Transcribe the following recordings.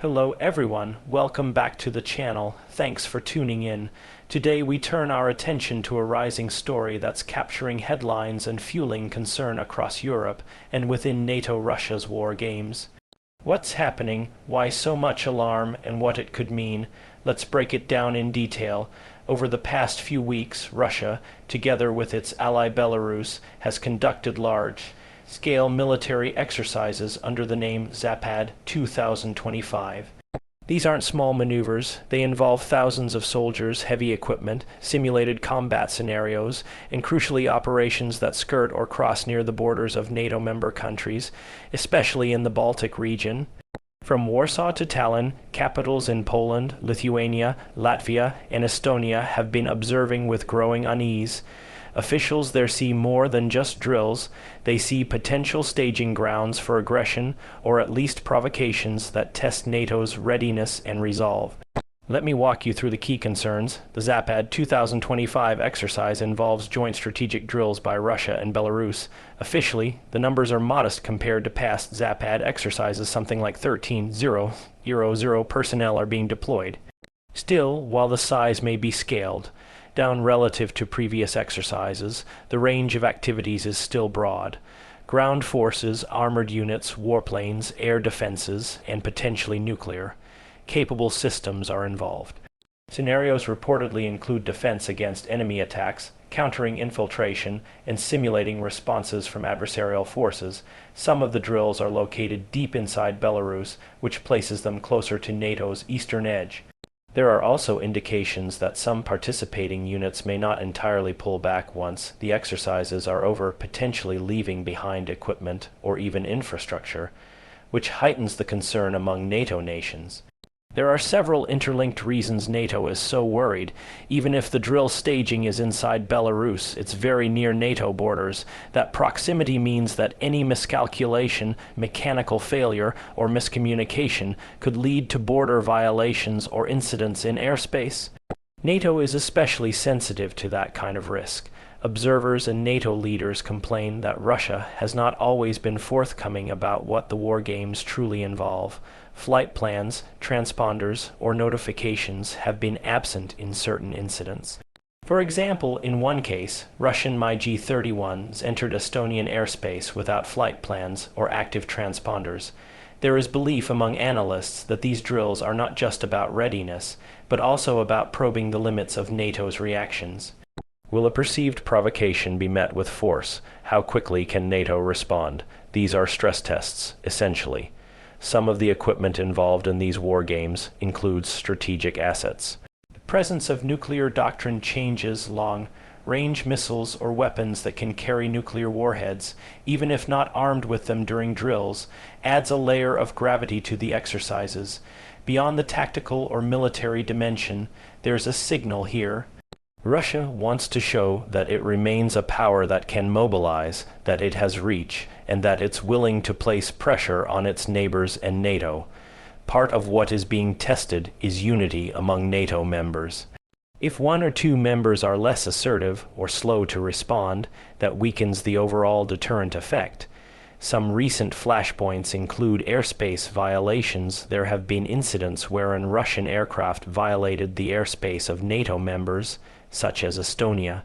Hello everyone, welcome back to the channel. Thanks for tuning in. Today we turn our attention to a rising story that's capturing headlines and fueling concern across Europe and within NATO-Russia's war games. What's happening, why so much alarm, and what it could mean? Let's break it down in detail. Over the past few weeks, Russia, together with its ally Belarus, has conducted large-scale military exercises under the name Zapad 2025. These aren't small maneuvers. They involve thousands of soldiers, heavy equipment, simulated combat scenarios, and crucially operations that skirt or cross near the borders of NATO member countries, especially in the Baltic region. From Warsaw to Tallinn, capitals in Poland, Lithuania, Latvia, and Estonia have been observing with growing unease. Officials there see more than just drills. They see potential staging grounds for aggression, or at least provocations that test NATO's readiness and resolve. Let me walk you through the key concerns. The Zapad 2025 exercise involves joint strategic drills by Russia and Belarus. Officially, the numbers are modest compared to past Zapad exercises. Something like 13,000 personnel are being deployed. Still, while the size may be scaled down relative to previous exercises, the range of activities is still broad. Ground forces, armored units, warplanes, air defenses, and potentially nuclear capable systems are involved. Scenarios reportedly include defense against enemy attacks, countering infiltration, and simulating responses from adversarial forces. Some of the drills are located deep inside Belarus, which places them closer to NATO's eastern edge. There are also indications that some participating units may not entirely pull back once the exercises are over, potentially leaving behind equipment or even infrastructure, which heightens the concern among NATO nations. There are several interlinked reasons NATO is so worried. Even if the drill staging is inside Belarus, it's very near NATO borders. That proximity means that any miscalculation, mechanical failure, or miscommunication could lead to border violations or incidents in airspace. NATO is especially sensitive to that kind of risk. Observers and NATO leaders complain that Russia has not always been forthcoming about what the war games truly involve. Flight plans, transponders, or notifications have been absent in certain incidents. For example, in one case, Russian MiG-31s entered Estonian airspace without flight plans or active transponders. There is belief among analysts that these drills are not just about readiness, but also about probing the limits of NATO's reactions. Will a perceived provocation be met with force? How quickly can NATO respond? These are stress tests, essentially. Some of the equipment involved in these war games includes strategic assets. The presence of nuclear doctrine changes long-range missiles or weapons that can carry nuclear warheads, even if not armed with them during drills, adds a layer of gravity to the exercises. Beyond the tactical or military dimension, there's a signal here. Russia wants to show that it remains a power that can mobilize, that it has reach, and that it's willing to place pressure on its neighbors and NATO. Part of what is being tested is unity among NATO members. If one or two members are less assertive or slow to respond, that weakens the overall deterrent effect. Some recent flashpoints include airspace violations. There have been incidents wherein Russian aircraft violated the airspace of NATO members, such as Estonia.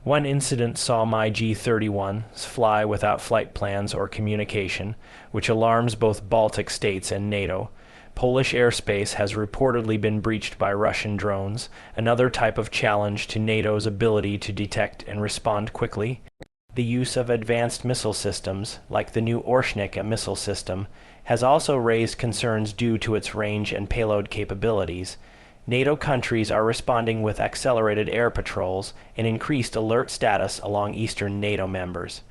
One incident saw MiG-31s fly without flight plans or communication, which alarms both Baltic states and NATO. Polish airspace has reportedly been breached by Russian drones, another type of challenge to NATO's ability to detect and respond quickly. The use of advanced missile systems, like the new Orshnik missile system, has also raised concerns due to its range and payload capabilities. NATO countries are responding with accelerated air patrols and increased alert status along eastern NATO members.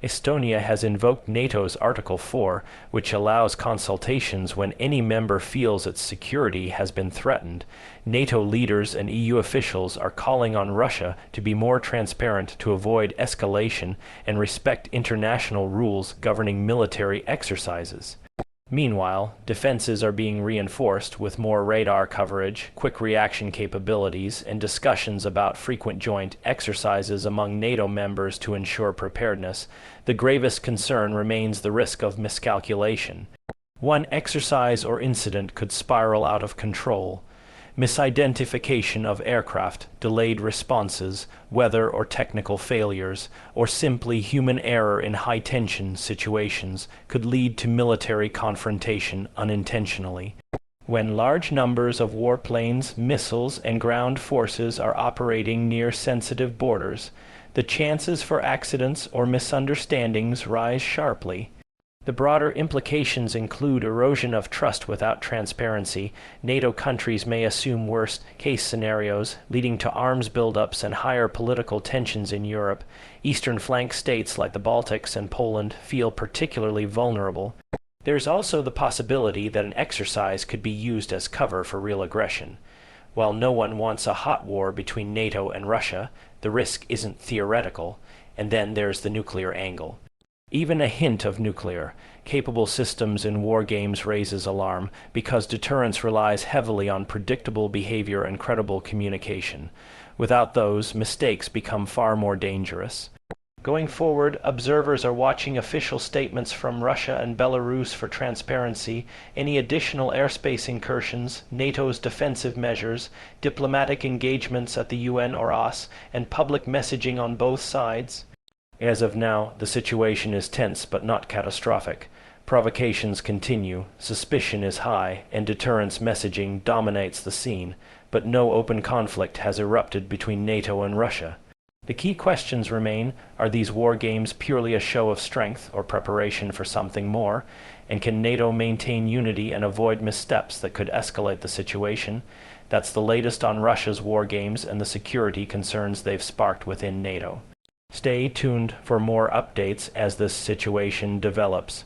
Estonia has invoked NATO's Article 4, which allows consultations when any member feels its security has been threatened. NATO leaders and EU officials are calling on Russia to be more transparent to avoid escalation and respect international rules governing military exercises. Meanwhile, defenses are being reinforced with more radar coverage, quick reaction capabilities, and discussions about frequent joint exercises among NATO members to ensure preparedness. The gravest concern remains the risk of miscalculation. One exercise or incident could spiral out of control. Misidentification of aircraft, delayed responses, weather or technical failures, or simply human error in high-tension situations could lead to military confrontation unintentionally. When large numbers of warplanes, missiles, and ground forces are operating near sensitive borders, the chances for accidents or misunderstandings rise sharply. The broader implications include erosion of trust without transparency. NATO countries may assume worst-case scenarios, leading to arms buildups and higher political tensions in Europe. Eastern flank states like the Baltics and Poland feel particularly vulnerable. There's also the possibility that an exercise could be used as cover for real aggression. While no one wants a hot war between NATO and Russia, the risk isn't theoretical, and then there's the nuclear angle. Even a hint of nuclear-capable systems in war games raises alarm because deterrence relies heavily on predictable behavior and credible communication. Without those, mistakes become far more dangerous. Going forward, observers are watching official statements from Russia and Belarus for transparency, any additional airspace incursions, NATO's defensive measures, diplomatic engagements at the UN or OSCE, and public messaging on both sides. As of now, the situation is tense but not catastrophic. Provocations continue, suspicion is high, and deterrence messaging dominates the scene, but no open conflict has erupted between NATO and Russia. The key questions remain: are these war games purely a show of strength or preparation for something more? And can NATO maintain unity and avoid missteps that could escalate the situation? That's the latest on Russia's war games and the security concerns they've sparked within NATO. Stay tuned for more updates as this situation develops.